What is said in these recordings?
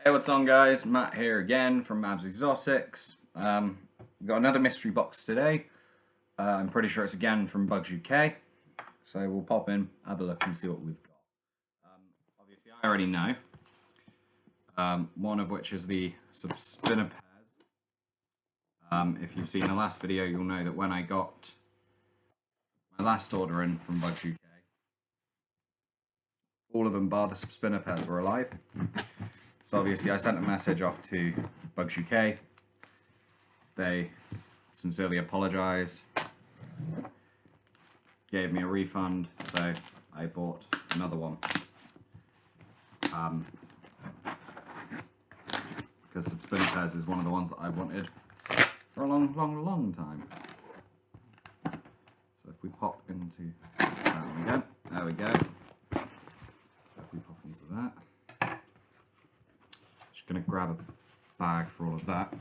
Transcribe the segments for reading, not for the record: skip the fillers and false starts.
Hey, what's on, guys? Matt here again from Bugz Exotics. We've got another mystery box today. I'm pretty sure it's again from Bugz UK. So we'll pop in, have a look and see what we've got. Obviously, I already know. One of which is the spinner pairs. If you've seen the last video, you'll know that when I got my last order in from Bugz UK, all of them bar the spinner pairs were alive. So obviously I sent a message off to Bugz UK. They sincerely apologised, gave me a refund, so I bought another one. Because spinner pairs is one of the ones that I've wanted for a long time. So if we pop into there we go. So if we pop into that. Going to grab a bag for all of that.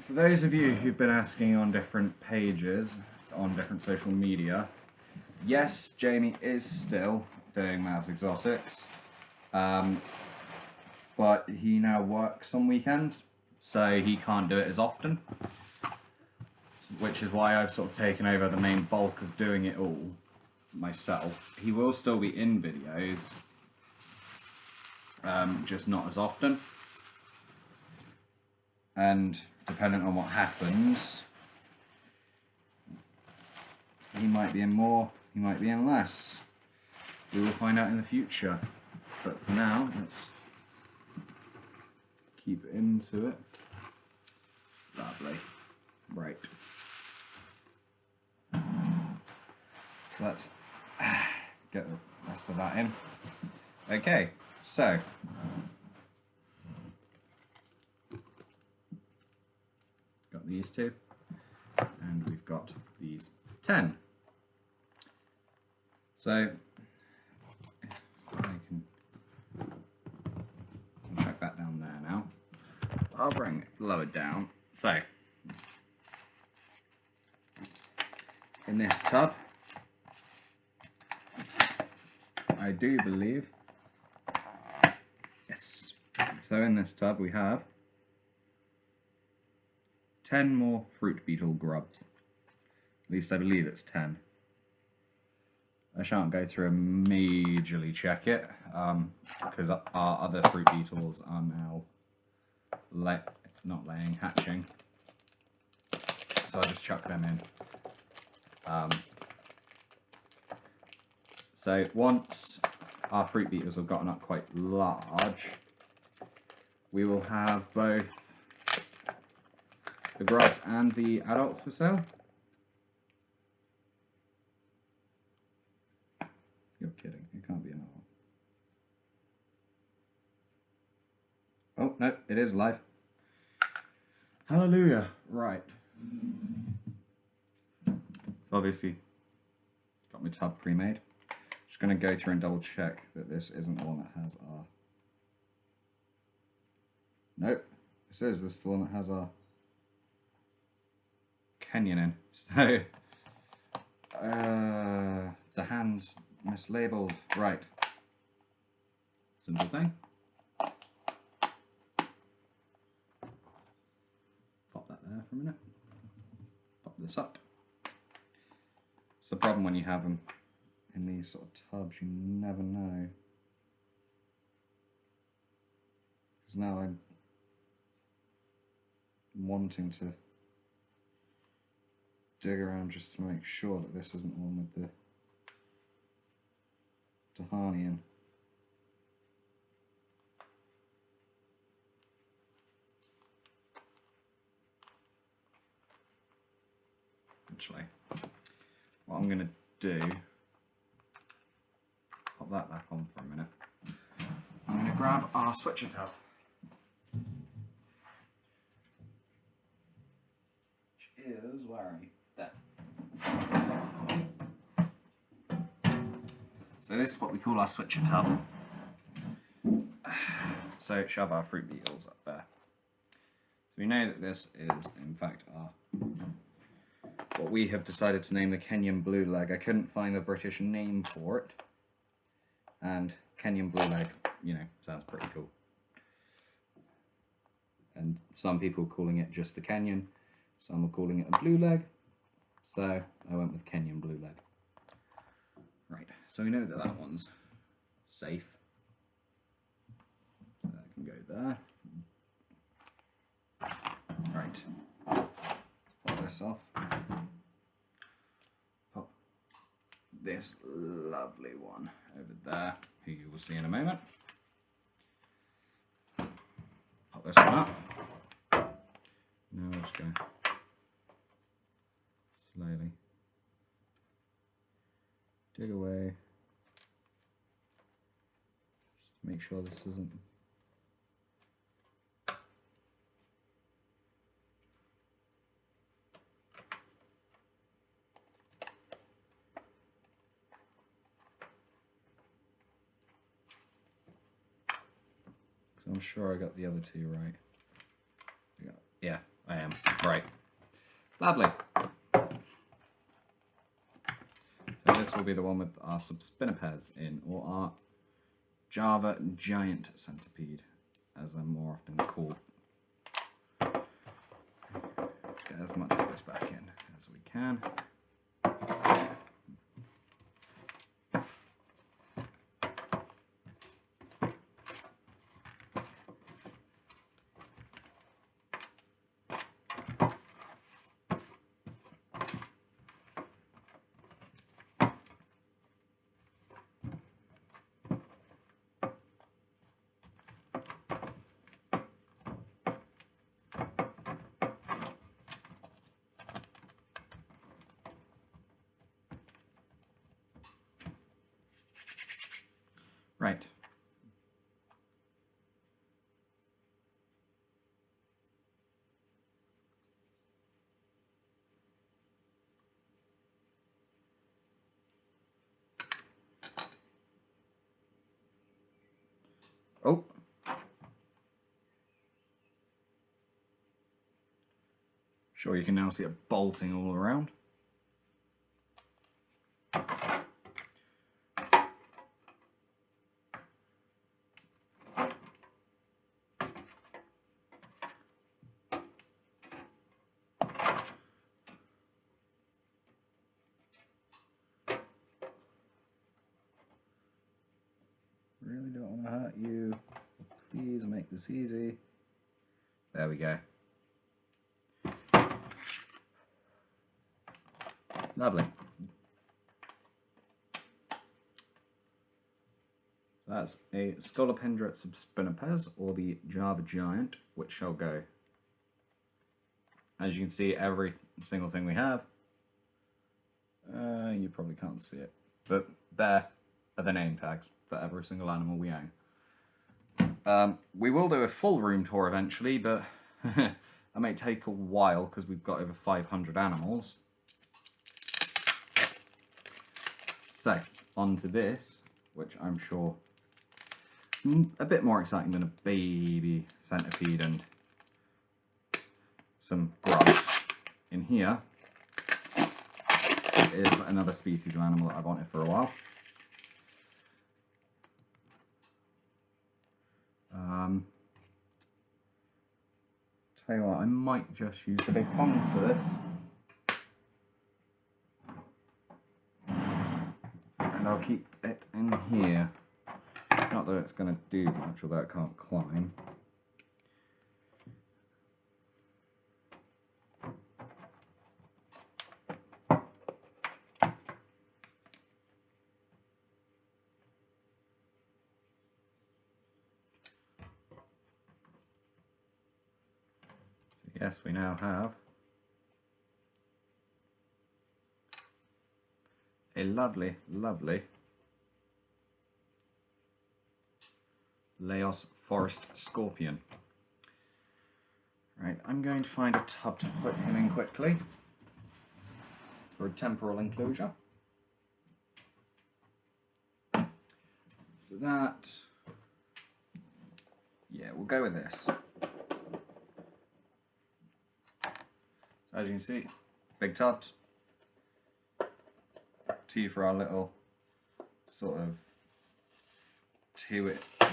For those of you who've been asking on different pages, on different social media, yes, Jamie is still doing Bugz Exotics. But he now works on weekends, so he can't do it as often, which is why I've sort of taken over the main bulk of doing it all myself. He will still be in videos, just not as often, and depending on what happens, he might be in more, he might be in less. We will find out in the future. But for now, let's keep into it. Lovely. Right. So let's get the rest of that in. Okay, so got these two, and we've got these 10. So I can check that down there now. I'll bring it lower down. So, in this tub, I do believe, yes. So in this tub we have 10 more fruit beetle grubs. At least I believe it's 10. I shan't go through and majorly check it, because our other fruit beetles are now hatching. So I'll just chuck them in. So once our fruit beetles have gotten up quite large, we will have both the grubs and the adults for sale. You're kidding, it can't be another one. Oh, no, it is live. Hallelujah. Right. So obviously, got my tub pre-made. Just going to go through and double check that this isn't the one that has our... Nope, this is the one that has our Kenyan in. So, the hands mislabeled. Right. Simple thing. Pop that there for a minute. Pop this up. It's the problem when you have them in these sort of tubs, you never know. Because now I'm wanting to dig around just to make sure that this isn't the one with the Tahani in. Actually, what I'm going to do, pop that back on for a minute. I'm going to grab our switcher tub, which is, where are you? There. So this is what we call our switcher tub. So shove our fruit beetles up there. So we know that this is in fact our what we have decided to name the Kenyan blue leg. I couldn't find the British name for it, and Kenyan blue leg, you know, sounds pretty cool. And some people calling it just the Kenyan, some are calling it a blue leg, so I went with Kenyan blue leg. Right, so we know that that one's safe. So that can go there. Right, pop this off. Pop this lovely one over there, who you will see in a moment. Pop this one up. Now we're just going slowly dig away. Just to make sure this isn't I'm sure I got the other two right. Yeah, I am. Right. Lovely. So this will be the one with our subspinipeds in, or our Java giant centipede, as they're more often called. Get as much of this back in as we can. Right. Oh. Sure, you can now see it bolting all around. Really don't want to hurt you. Please make this easy. There we go. Lovely. That's a Scolopendra subspinipes, or the Java giant, which shall go. As you can see, every single thing we have, you probably can't see it, but there are the name tags for every single animal we own. We will do a full room tour eventually, but that may take a while because we've got over 500 animals. So, on to this, which I'm sure a bit more exciting than a baby centipede and some grubs. In here is another species of animal that I've wanted for a while. Tell you what, I might just use the big tongs for this. And I'll keep it in here. Not that it's going to do much, although it can't climb. So yes, we now have a lovely, lovely Laos forest scorpion. Right, I'm going to find a tub to put him in quickly for a temporal enclosure. For that, yeah, we'll go with this. So as you can see, big tubs. 2 for our little sort of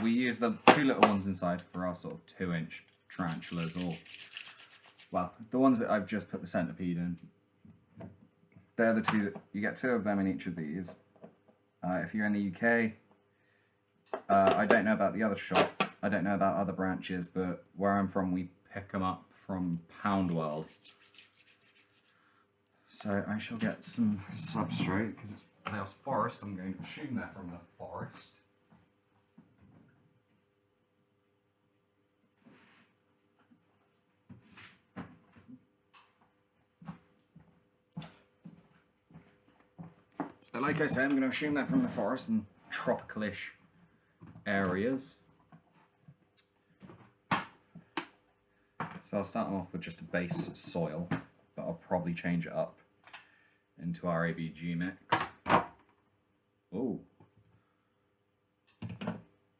we use the 2 little ones inside for our sort of 2-inch tarantulas, or well, the ones that I've just put the centipede in. They're the 2 that you get 2 of them in each of these. If you're in the UK, I don't know about the other shop, I don't know about other branches, but where I'm from we pick them up from Pound World. So I shall get some substrate, because it's Laos forest, I'm going to assume they're from the forest. So like I said, I'm going to assume they're from the forest and tropicalish areas. So I'll start them off with just a base soil, but I'll probably change it up into our ABG mix. Oh.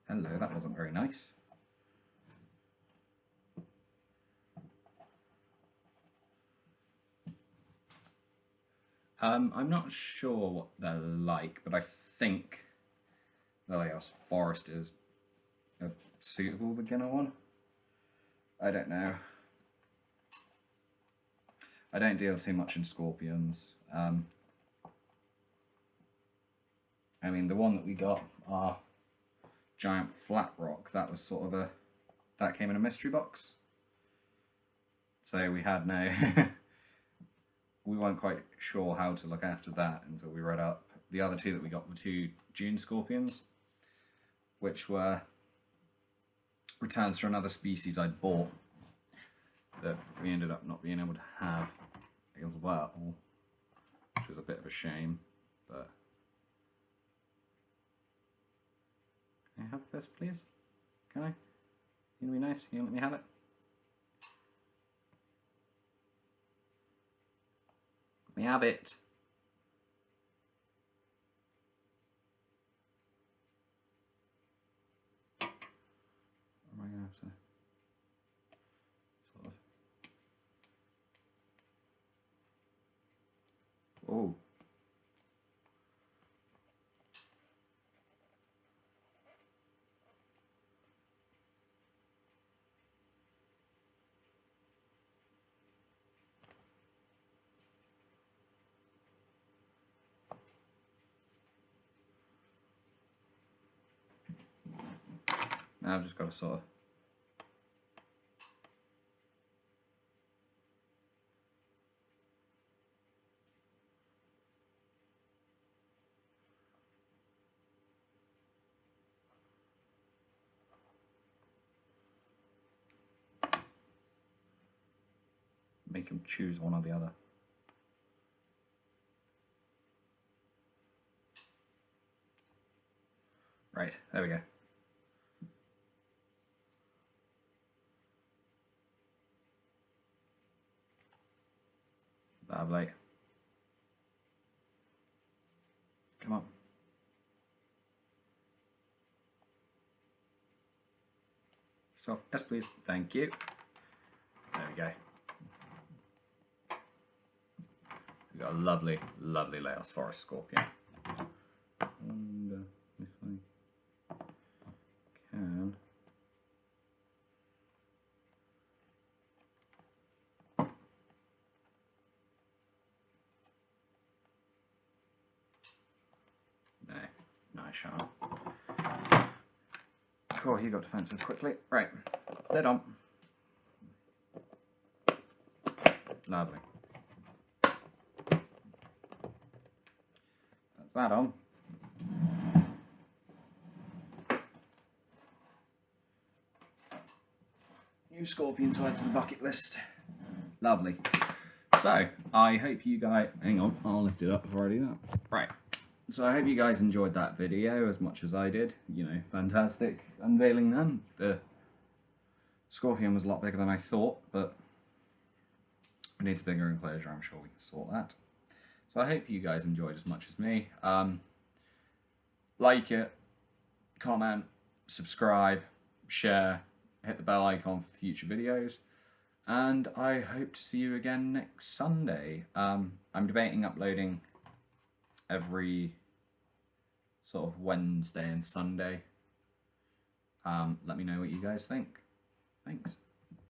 Hello, that wasn't very nice. I'm not sure what they're like, but I think the Laos forest is a suitable beginner one. I don't know. I don't deal too much in scorpions. I mean, the one that we got, our giant flat rock, that was sort of that came in a mystery box. So we had no, we weren't quite sure how to look after that until we read up. The other 2 that we got were 2 June scorpions, which were returns for another species I'd bought that we ended up not being able to have as well, which was a bit of a shame, but... Can I have this, please? Can I? Can you be nice? Can you let me have it? Let me have it. Or am I going to have to sort of... Oh. Now I've just got to sort of make him choose one or the other. Right, there we go. Lovely. Come on. Stop. Yes, please. Thank you. There we go. We've got a lovely, lovely Laos forest scorpion. And if I can... No, I shan't. Cool, he got defensive quickly. Right, dead on. Lovely. That's that on. New scorpion to add to the bucket list. Lovely. So, I hope you guys... Hang on, I'll lift it up before I do that. Right. So I hope you guys enjoyed that video as much as I did. You know, fantastic unveiling them. The scorpion was a lot bigger than I thought, but it needs a bigger enclosure. I'm sure we can sort that. So I hope you guys enjoyed as much as me. Like it, comment, subscribe, share, hit the bell icon for future videos, and I hope to see you again next Sunday. I'm debating uploading every sort of Wednesday and Sunday. Let me know what you guys think. Thanks.